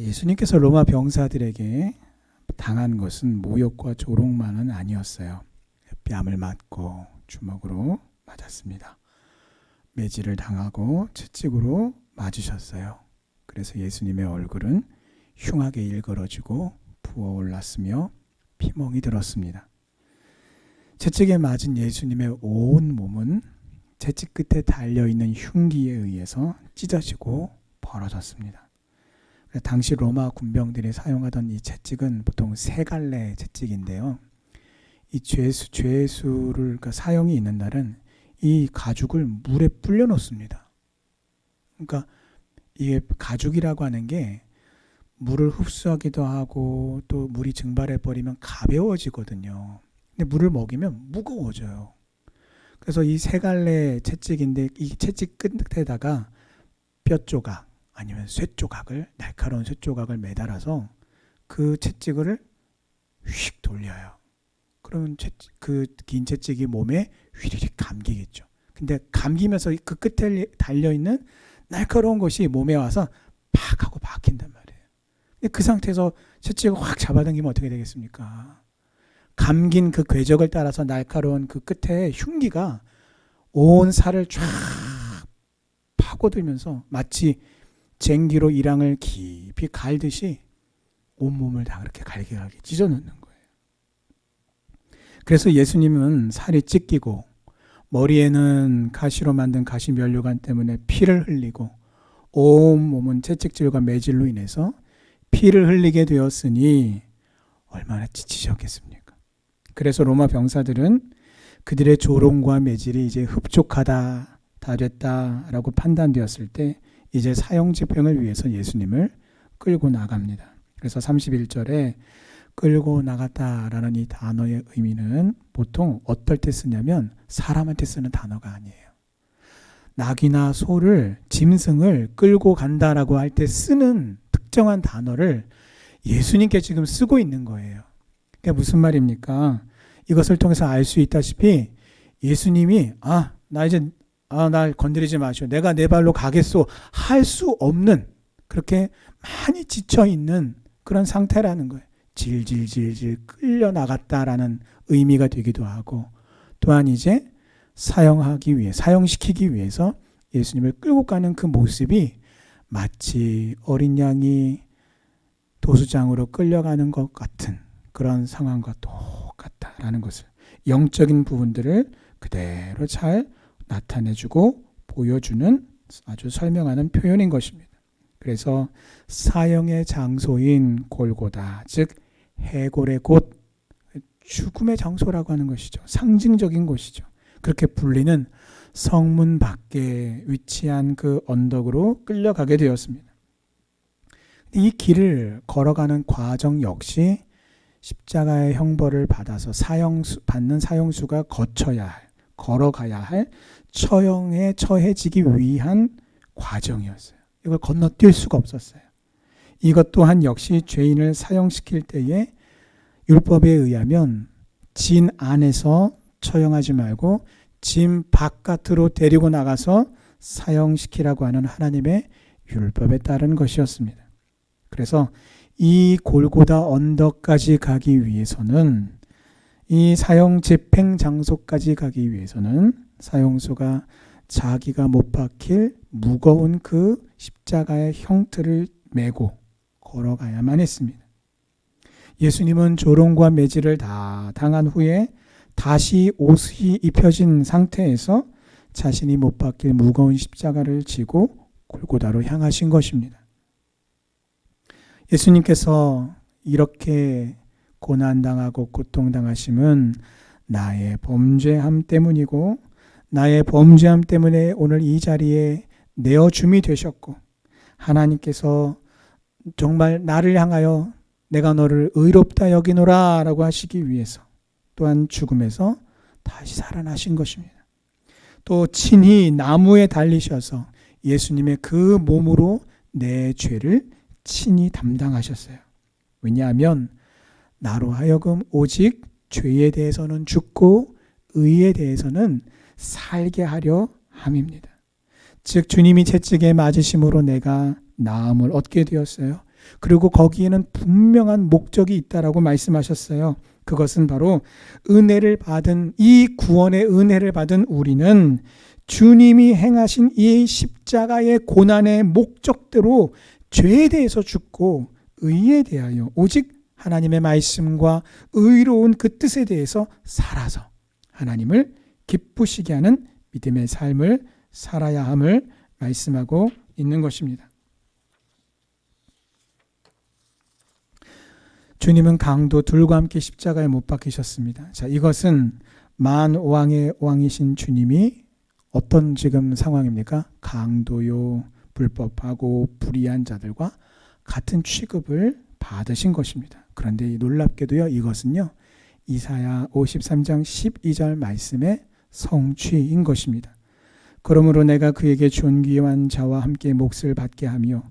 예수님께서 로마 병사들에게 당한 것은 모욕과 조롱만은 아니었어요. 뺨을 맞고 주먹으로 맞았습니다. 매질을 당하고 채찍으로 맞으셨어요. 그래서 예수님의 얼굴은 흉하게 일그러지고 부어올랐으며 피멍이 들었습니다. 채찍에 맞은 예수님의 온 몸은 채찍 끝에 달려있는 흉기에 의해서 찢어지고 벌어졌습니다. 당시 로마 군병들이 사용하던 이 채찍은 보통 세 갈래 채찍인데요. 이 죄수를 그러니까 사형이 있는 날은 이 가죽을 물에 불려 놓습니다. 그러니까 이게 가죽이라고 하는 게 물을 흡수하기도 하고 또 물이 증발해 버리면 가벼워지거든요. 근데 물을 먹이면 무거워져요. 그래서 이 세 갈래 채찍인데 이 채찍 끝에다가 뼈 조각 아니면 날카로운 쇠 조각을 매달아서 그 채찍을 휙 돌려요. 그러면 그 긴 채찍이 몸에 휘리릭 감기겠죠. 근데 감기면서 그 끝에 달려있는 날카로운 것이 몸에 와서 팍 하고 박힌단 말이에요. 근데 그 상태에서 채찍을 확 잡아당기면 어떻게 되겠습니까? 감긴 그 궤적을 따라서 날카로운 그 끝에 흉기가 온 살을 쫙 파고들면서 마치 쟁기로 이랑을 깊이 갈듯이 온몸을 다 그렇게 갈기갈기 찢어놓는 거예요. 그래서 예수님은 살이 찢기고 머리에는 가시로 만든 가시 면류관 때문에 피를 흘리고 온몸은 채찍질과 매질로 인해서 피를 흘리게 되었으니 얼마나 지치셨겠습니까? 그래서 로마 병사들은 그들의 조롱과 매질이 이제 흡족하다, 다 됐다라고 판단되었을 때 이제 사형 집행을 위해서 예수님을 끌고 나갑니다. 그래서 31절에 끌고 나갔다라는 이 단어의 의미는 보통 어떨 때 쓰냐면 사람한테 쓰는 단어가 아니에요. 낙이나 소를, 짐승을 끌고 간다라고 할 때 쓰는 특정한 단어를 예수님께 지금 쓰고 있는 거예요. 그게 무슨 말입니까? 이것을 통해서 알 수 있다시피 예수님이 날 건드리지 마시오. 내가 내 발로 가겠소. 할 수 없는 그렇게 많이 지쳐있는 그런 상태라는 거예요. 질질질질 끌려나갔다라는 의미가 되기도 하고 또한 이제 사형시키기 위해서 예수님을 끌고 가는 그 모습이 마치 어린 양이 도수장으로 끌려가는 것 같은 그런 상황과 똑같다라는 것을 영적인 부분들을 그대로 잘 나타내주고 보여주는 아주 설명하는 표현인 것입니다. 그래서 사형의 장소인 골고다, 즉 해골의 곳, 죽음의 장소라고 하는 것이죠. 상징적인 곳이죠. 그렇게 불리는 성문 밖에 위치한 그 언덕으로 끌려가게 되었습니다. 이 길을 걸어가는 과정 역시 십자가의 형벌을 받아서 받는 사형수가 걸어가야 할 처형에 처해지기 위한 과정이었어요. 이걸 건너뛸 수가 없었어요. 이것 또한 역시 죄인을 사형시킬 때에 율법에 의하면 진 안에서 처형하지 말고 진 바깥으로 데리고 나가서 사형시키라고 하는 하나님의 율법에 따른 것이었습니다. 그래서 이 골고다 언덕까지 가기 위해서는 이 사형 집행 장소까지 가기 위해서는 사형수가 자기가 못 박힐 무거운 그 십자가의 형틀을 메고 걸어가야만 했습니다. 예수님은 조롱과 매질을 다 당한 후에 다시 옷이 입혀진 상태에서 자신이 못 박힐 무거운 십자가를 지고 골고다로 향하신 것입니다. 예수님께서 이렇게 고난당하고 고통당하심은 나의 범죄함 때문이고 나의 범죄함 때문에 오늘 이 자리에 내어줌이 되셨고 하나님께서 정말 나를 향하여 내가 너를 의롭다 여기노라 라고 하시기 위해서 또한 죽음에서 다시 살아나신 것입니다. 또 친히 나무에 달리셔서 예수님의 그 몸으로 내 죄를 친히 담당하셨어요. 왜냐하면 나로 하여금 오직 죄에 대해서는 죽고 의에 대해서는 살게 하려 함입니다. 즉 주님이 채찍에 맞으심으로 내가 나음을 얻게 되었어요. 그리고 거기에는 분명한 목적이 있다라고 말씀하셨어요. 그것은 바로 은혜를 받은, 이 구원의 은혜를 받은 우리는 주님이 행하신 이 십자가의 고난의 목적대로 죄에 대해서 죽고 의에 대하여 오직 하나님의 말씀과 의로운 그 뜻에 대해서 살아서 하나님을 기쁘시게 하는 믿음의 삶을 살아야 함을 말씀하고 있는 것입니다. 주님은 강도 둘과 함께 십자가에 못 박히셨습니다. 자, 이것은 만왕의 왕이신 주님이 어떤 지금 상황입니까? 강도요, 불법하고 불의한 자들과 같은 취급을 받으신 것입니다. 그런데 놀랍게도요, 이것은요, 이사야 53장 12절 말씀의 성취인 것입니다. 그러므로 내가 그에게 존귀한 자와 함께 몫을 받게 하며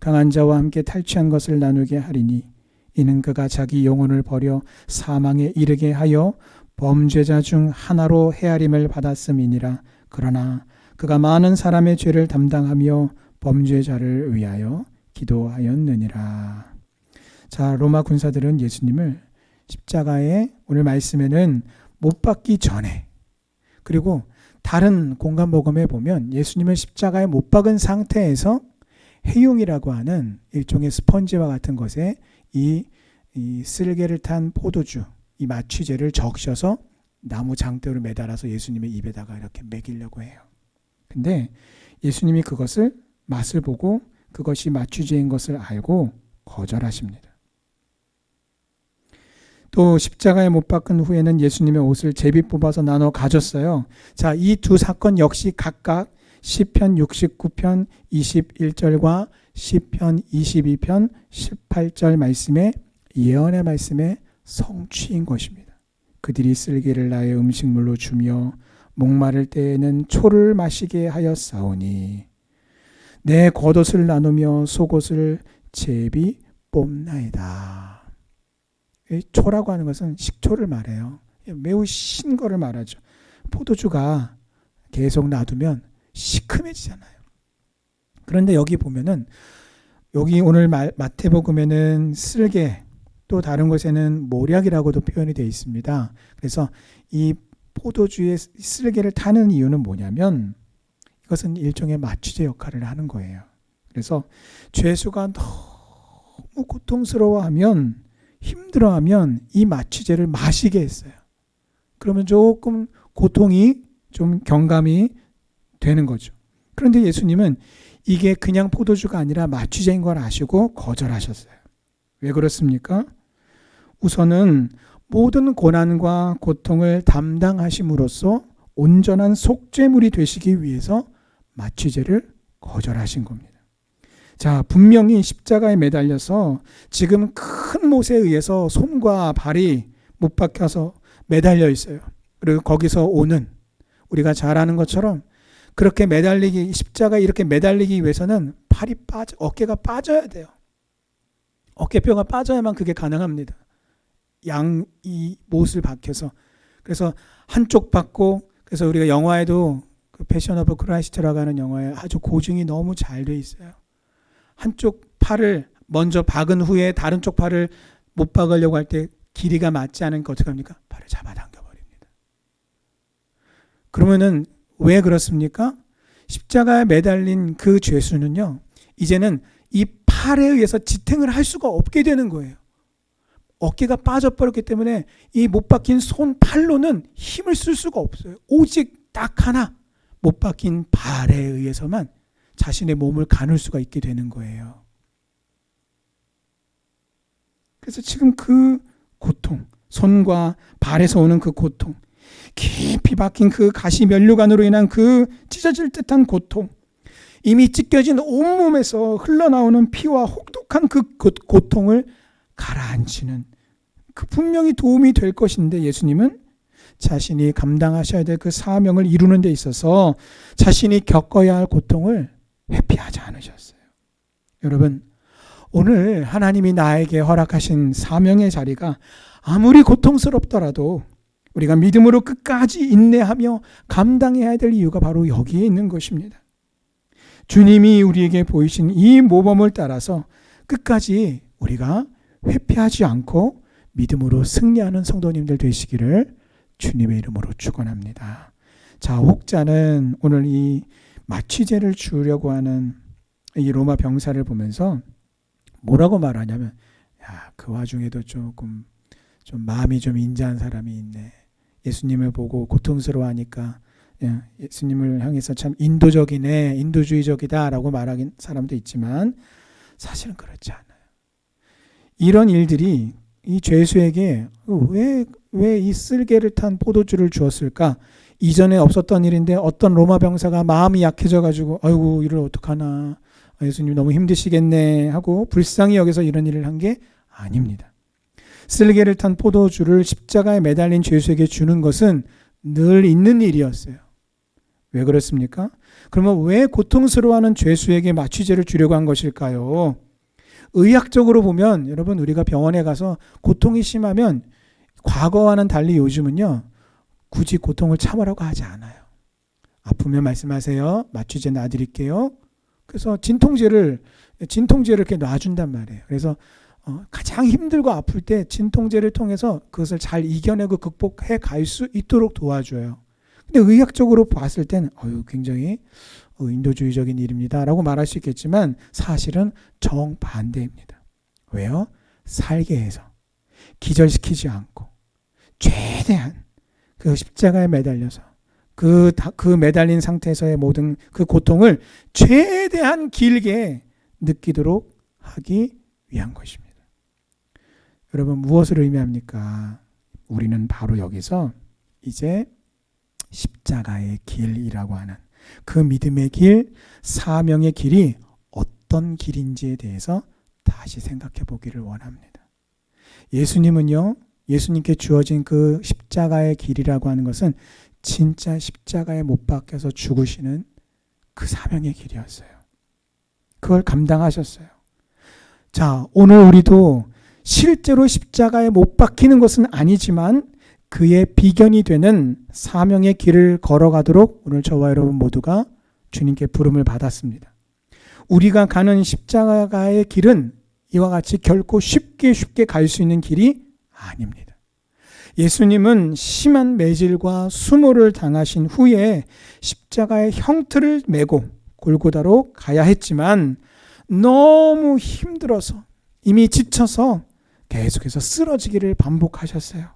강한 자와 함께 탈취한 것을 나누게 하리니 이는 그가 자기 영혼을 버려 사망에 이르게 하여 범죄자 중 하나로 헤아림을 받았음이니라. 그러나 그가 많은 사람의 죄를 담당하며 범죄자를 위하여 기도하였느니라. 자, 로마 군사들은 예수님을 십자가에 오늘 말씀에는 못 박기 전에, 그리고 다른 공간 복음에 보면 예수님을 십자가에 못 박은 상태에서 해용이라고 하는 일종의 스펀지와 같은 것에 이 쓸개를 탄 포도주, 이 마취제를 적셔서 나무 장대로 매달아서 예수님의 입에다가 이렇게 먹이려고 해요. 근데 예수님이 그것을 맛을 보고 그것이 마취제인 것을 알고 거절하십니다. 또 십자가에 못 박은 후에는 예수님의 옷을 제비 뽑아서 나눠 가졌어요. 자, 이 두 사건 역시 각각 시편 69편 21절과 시편 22편 18절 말씀의 예언의 말씀의 성취인 것입니다. 그들이 쓸개를 나의 음식물로 주며 목마를 때에는 초를 마시게 하였사오니 내 겉옷을 나누며 속옷을 제비 뽑나이다. 초라고 하는 것은 식초를 말해요. 매우 신 거를 말하죠. 포도주가 계속 놔두면 시큼해지잖아요. 그런데 여기 보면은, 여기 오늘 마태복음에는 쓸개, 또 다른 곳에는 모략이라고도 표현이 되어 있습니다. 그래서 이 포도주의 쓸개를 타는 이유는 뭐냐면 이것은 일종의 마취제 역할을 하는 거예요. 그래서 죄수가 너무 고통스러워하면, 힘들어하면 이 마취제를 마시게 했어요. 그러면 조금 고통이 좀 경감이 되는 거죠. 그런데 예수님은 이게 그냥 포도주가 아니라 마취제인 걸 아시고 거절하셨어요. 왜 그렇습니까? 우선은 모든 고난과 고통을 담당하심으로써 온전한 속죄물이 되시기 위해서 마취제를 거절하신 겁니다. 자, 분명히 십자가에 매달려서 지금 큰 못에 의해서 손과 발이 못 박혀서 매달려 있어요. 그리고 거기서 오는, 우리가 잘 아는 것처럼 그렇게 매달리기, 십자가에 이렇게 매달리기 위해서는 어깨가 빠져야 돼요. 어깨뼈가 빠져야만 그게 가능합니다. 이 못을 박혀서. 그래서 한쪽 박고, 그래서 우리가 영화에도 그 패션 오브 크라이스트라고 하는 영화에 아주 고증이 너무 잘 돼 있어요. 한쪽 팔을 먼저 박은 후에 다른 쪽 팔을 못 박으려고 할 때 길이가 맞지 않으니까 어떻게 합니까? 팔을 잡아당겨 버립니다. 그러면은 왜 그렇습니까? 십자가에 매달린 그 죄수는요, 이제는 이 팔에 의해서 지탱을 할 수가 없게 되는 거예요. 어깨가 빠져버렸기 때문에 이 못 박힌 손, 팔로는 힘을 쓸 수가 없어요. 오직 딱 하나, 못 박힌 발에 의해서만 자신의 몸을 가눌 수가 있게 되는 거예요. 그래서 지금 그 고통, 손과 발에서 오는 그 고통, 깊이 박힌 그 가시 면류관으로 인한 그 찢어질 듯한 고통, 이미 찢겨진 온몸에서 흘러나오는 피와 혹독한 그 고통을 가라앉히는, 그 분명히 도움이 될 것인데 예수님은 자신이 감당하셔야 될 그 사명을 이루는 데 있어서 자신이 겪어야 할 고통을 회피하지 않으셨어요. 여러분, 오늘 하나님이 나에게 허락하신 사명의 자리가 아무리 고통스럽더라도 우리가 믿음으로 끝까지 인내하며 감당해야 될 이유가 바로 여기에 있는 것입니다. 주님이 우리에게 보이신 이 모범을 따라서 끝까지 우리가 회피하지 않고 믿음으로 승리하는 성도님들 되시기를 주님의 이름으로 축원합니다. 자, 혹자는 오늘 이 마취제를 주려고 하는 이 로마 병사를 보면서 뭐라고 말하냐면, 야, 그 와중에도 조금 좀 마음이 좀 인자한 사람이 있네. 예수님을 보고 고통스러워하니까 예수님을 향해서 참 인도적이네, 인도주의적이다라고 말하는 사람도 있지만 사실은 그렇지 않아요. 이런 일들이 이 죄수에게 왜 이 쓸개를 탄 포도주를 주었을까? 이전에 없었던 일인데 어떤 로마 병사가 마음이 약해져가지고 아이고 이를 어떡하나, 예수님 너무 힘드시겠네 하고 불쌍히 여겨서 이런 일을 한 게 아닙니다. 쓸개를 탄 포도주를 십자가에 매달린 죄수에게 주는 것은 늘 있는 일이었어요. 왜 그렇습니까? 그러면 왜 고통스러워하는 죄수에게 마취제를 주려고 한 것일까요? 의학적으로 보면 여러분, 우리가 병원에 가서 고통이 심하면 과거와는 달리 요즘은요, 굳이 고통을 참으라고 하지 않아요. 아프면 말씀하세요. 마취제 놔드릴게요. 그래서 진통제를 이렇게 놔준단 말이에요. 그래서 가장 힘들고 아플 때 진통제를 통해서 그것을 잘 이겨내고 극복해 갈 수 있도록 도와줘요. 근데 의학적으로 봤을 때는 굉장히 인도주의적인 일입니다 라고 말할 수 있겠지만 사실은 정반대입니다. 왜요? 살게 해서 기절시키지 않고 최대한 그 십자가에 매달려서 그 매달린 상태에서의 모든 그 고통을 최대한 길게 느끼도록 하기 위한 것입니다. 여러분, 무엇을 의미합니까? 우리는 바로 여기서 이제 십자가의 길이라고 하는 그 믿음의 길, 사명의 길이 어떤 길인지에 대해서 다시 생각해 보기를 원합니다. 예수님은요, 예수님께 주어진 그 십자가의 길이라고 하는 것은 진짜 십자가에 못 박혀서 죽으시는 그 사명의 길이었어요. 그걸 감당하셨어요. 자, 오늘 우리도 실제로 십자가에 못 박히는 것은 아니지만 그의 비견이 되는 사명의 길을 걸어가도록 오늘 저와 여러분 모두가 주님께 부름을 받았습니다. 우리가 가는 십자가의 길은 이와 같이 결코 쉽게 갈 수 있는 길이 아닙니다. 예수님은 심한 매질과 수모를 당하신 후에 십자가의 형틀을 메고 골고다로 가야 했지만 너무 힘들어서 이미 지쳐서 계속해서 쓰러지기를 반복하셨어요.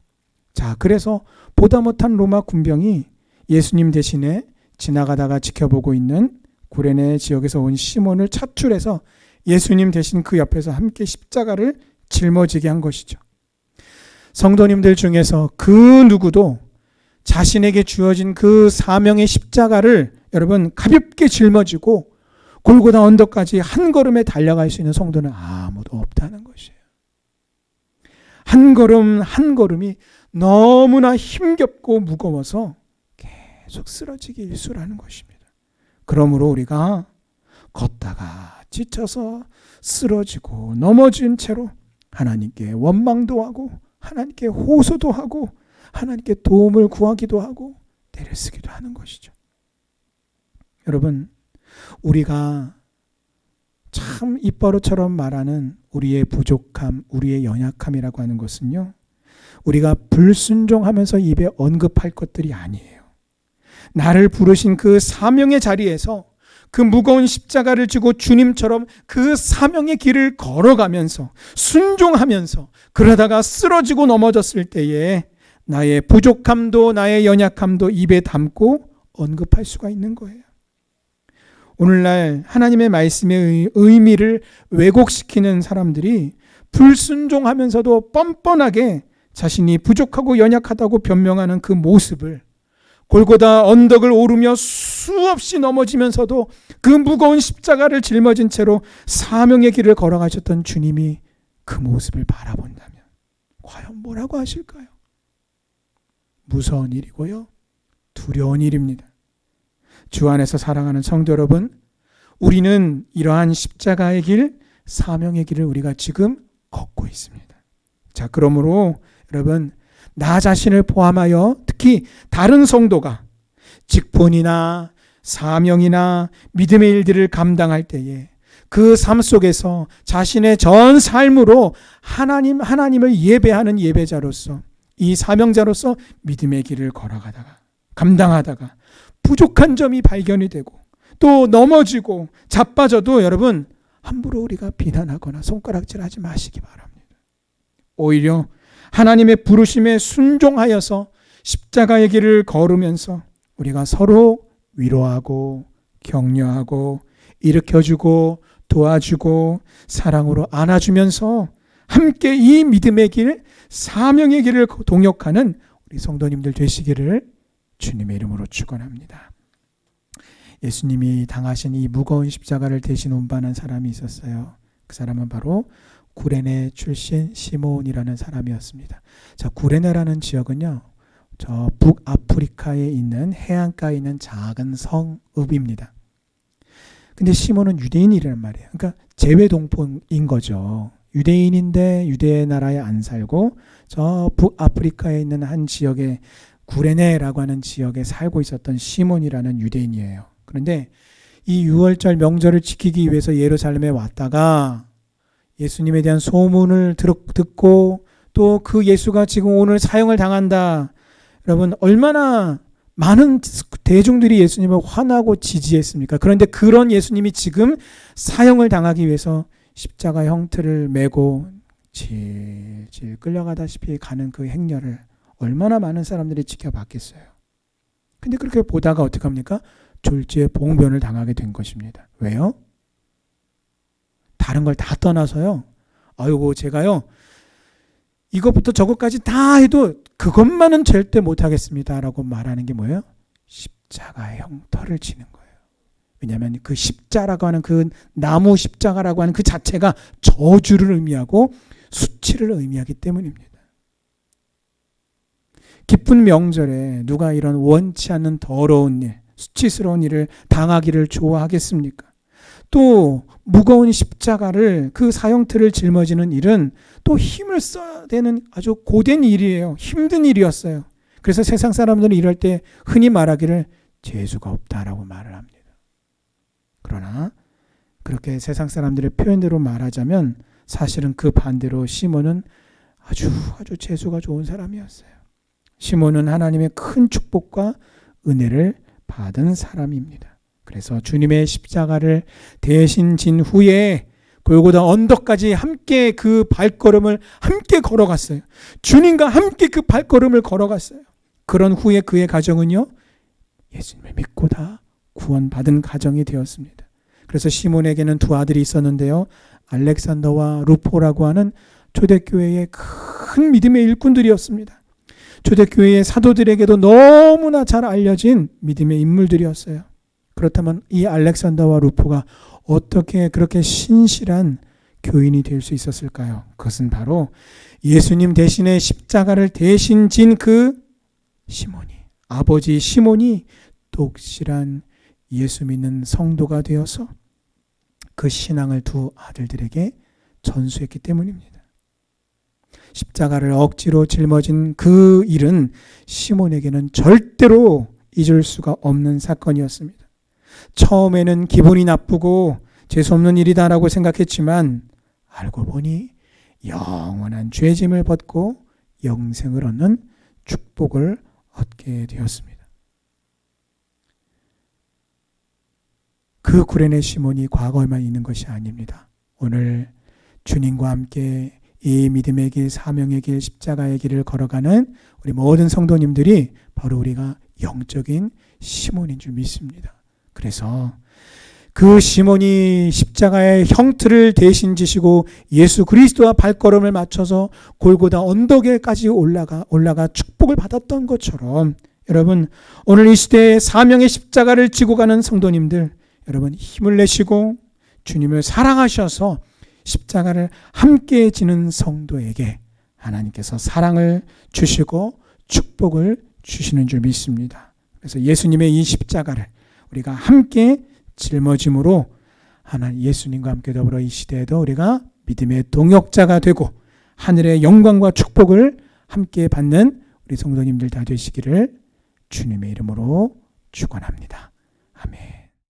자, 그래서 보다 못한 로마 군병이 예수님 대신에 지나가다가 지켜보고 있는 구레네 지역에서 온 시몬을 차출해서 예수님 대신 그 옆에서 함께 십자가를 짊어지게 한 것이죠. 성도님들 중에서 그 누구도 자신에게 주어진 그 사명의 십자가를 여러분 가볍게 짊어지고 골고다 언덕까지 한 걸음에 달려갈 수 있는 성도는 아무도 없다는 것이에요. 한 걸음 한 걸음이 너무나 힘겹고 무거워서 계속 쓰러지기 일쑤라는 것입니다. 그러므로 우리가 걷다가 지쳐서 쓰러지고 넘어진 채로 하나님께 원망도 하고 하나님께 호소도 하고 하나님께 도움을 구하기도 하고 때를 쓰기도 하는 것이죠. 여러분, 우리가 참 입버릇처럼 말하는 우리의 부족함, 우리의 연약함이라고 하는 것은요, 우리가 불순종하면서 입에 언급할 것들이 아니에요. 나를 부르신 그 사명의 자리에서 그 무거운 십자가를 지고 주님처럼 그 사명의 길을 걸어가면서 순종하면서 그러다가 쓰러지고 넘어졌을 때에 나의 부족함도 나의 연약함도 입에 담고 언급할 수가 있는 거예요. 오늘날 하나님의 말씀의 의미를 왜곡시키는 사람들이 불순종하면서도 뻔뻔하게 자신이 부족하고 연약하다고 변명하는 그 모습을, 골고다 언덕을 오르며 수없이 넘어지면서도 그 무거운 십자가를 짊어진 채로 사명의 길을 걸어가셨던 주님이 그 모습을 바라본다면 과연 뭐라고 하실까요? 무서운 일이고요, 두려운 일입니다. 주 안에서 사랑하는 성도 여러분, 우리는 이러한 십자가의 길, 사명의 길을 우리가 지금 걷고 있습니다. 자, 그러므로 여러분, 나 자신을 포함하여 특히 다른 성도가 직분이나 사명이나 믿음의 일들을 감당할 때에 그 삶 속에서 자신의 전 삶으로 하나님을 예배하는 예배자로서, 이 사명자로서 믿음의 길을 걸어가다가, 감당하다가 부족한 점이 발견이 되고 또 넘어지고 자빠져도 여러분, 함부로 우리가 비난하거나 손가락질하지 마시기 바랍니다. 오히려 하나님의 부르심에 순종하여서 십자가의 길을 걸으면서 우리가 서로 위로하고 격려하고 일으켜주고 도와주고 사랑으로 안아주면서 함께 이 믿음의 길, 사명의 길을 동역하는 우리 성도님들 되시기를 주님의 이름으로 축원합니다. 예수님이 당하신 이 무거운 십자가를 대신 운반한 사람이 있었어요. 그 사람은 바로 구레네 출신 시몬이라는 사람이었습니다. 자, 구레네라는 지역은요, 저 북아프리카에 있는 해안가에 있는 작은 성읍입니다. 근데 시몬은 유대인이란 말이에요. 그러니까 재외동포인 거죠. 유대인인데 유대 나라에 안 살고 저 북아프리카에 있는 한 지역에, 구레네라고 하는 지역에 살고 있었던 시몬이라는 유대인이에요. 그런데 이 유월절 명절을 지키기 위해서 예루살렘에 왔다가 예수님에 대한 소문을 듣고 또 그 예수가 지금 오늘 사형을 당한다. 여러분, 얼마나 많은 대중들이 예수님을 환호하고 지지했습니까? 그런데 그런 예수님이 지금 사형을 당하기 위해서 십자가 형틀을 메고 질질 끌려가다시피 가는 그 행렬을 얼마나 많은 사람들이 지켜봤겠어요. 근데 그렇게 보다가 어떡합니까? 졸지에 봉변을 당하게 된 것입니다. 왜요? 다른 걸 다 떠나서요, 아이고 제가요 이것부터 저것까지 다 해도 그것만은 절대 못하겠습니다 라고 말하는 게 뭐예요? 십자가의 형터를 치는 거예요. 왜냐하면 그 십자라고 하는 그 나무 십자가라고 하는 그 자체가 저주를 의미하고 수치를 의미하기 때문입니다. 기쁜 명절에 누가 이런 원치 않는 더러운 일, 수치스러운 일을 당하기를 좋아하겠습니까? 또 무거운 십자가를, 그 사형틀을 짊어지는 일은 또 힘을 써야 되는 아주 고된 일이에요. 힘든 일이었어요. 그래서 세상 사람들은 이럴 때 흔히 말하기를 재수가 없다라고 말을 합니다. 그러나 그렇게 세상 사람들의 표현대로 말하자면 사실은 그 반대로 시몬은 아주 재수가 좋은 사람이었어요. 시몬은 하나님의 큰 축복과 은혜를 받은 사람입니다. 그래서 주님의 십자가를 대신 진 후에 골고다 언덕까지 함께 그 발걸음을 함께 걸어갔어요. 주님과 함께 그 발걸음을 걸어갔어요. 그런 후에 그의 가정은요, 예수님을 믿고 다 구원받은 가정이 되었습니다. 그래서 시몬에게는 두 아들이 있었는데요, 알렉산더와 루포라고 하는 초대교회의 큰 믿음의 일꾼들이었습니다. 초대교회의 사도들에게도 너무나 잘 알려진 믿음의 인물들이었어요. 그렇다면 이 알렉산더와 루포가 어떻게 그렇게 신실한 교인이 될 수 있었을까요? 그것은 바로 예수님 대신에 십자가를 대신 진 그 시몬이, 아버지 시몬이 독실한 예수 믿는 성도가 되어서 그 신앙을 두 아들들에게 전수했기 때문입니다. 십자가를 억지로 짊어진 그 일은 시몬에게는 절대로 잊을 수가 없는 사건이었습니다. 처음에는 기분이 나쁘고 재수없는 일이다라고 생각했지만 알고 보니 영원한 죄짐을 벗고 영생을 얻는 축복을 얻게 되었습니다. 그 구레네 시몬이 과거에만 있는 것이 아닙니다. 오늘 주님과 함께 이 믿음의 길, 사명의 길, 십자가의 길을 걸어가는 우리 모든 성도님들이 바로 우리가 영적인 시몬인 줄 믿습니다. 그래서 그 시몬이 십자가의 형틀을 대신 지시고 예수 그리스도와 발걸음을 맞춰서 골고다 언덕에까지 올라가 축복을 받았던 것처럼, 여러분 오늘 이 시대에 사명의 십자가를 지고 가는 성도님들, 여러분 힘을 내시고 주님을 사랑하셔서 십자가를 함께 지는 성도에게 하나님께서 사랑을 주시고 축복을 주시는 줄 믿습니다. 그래서 예수님의 이 십자가를 우리가 함께 짊어짐으로 하나님 예수님과 함께 더불어 이 시대에도 우리가 믿음의 동역자가 되고 하늘의 영광과 축복을 함께 받는 우리 성도님들 다 되시기를 주님의 이름으로 축원합니다. 아멘.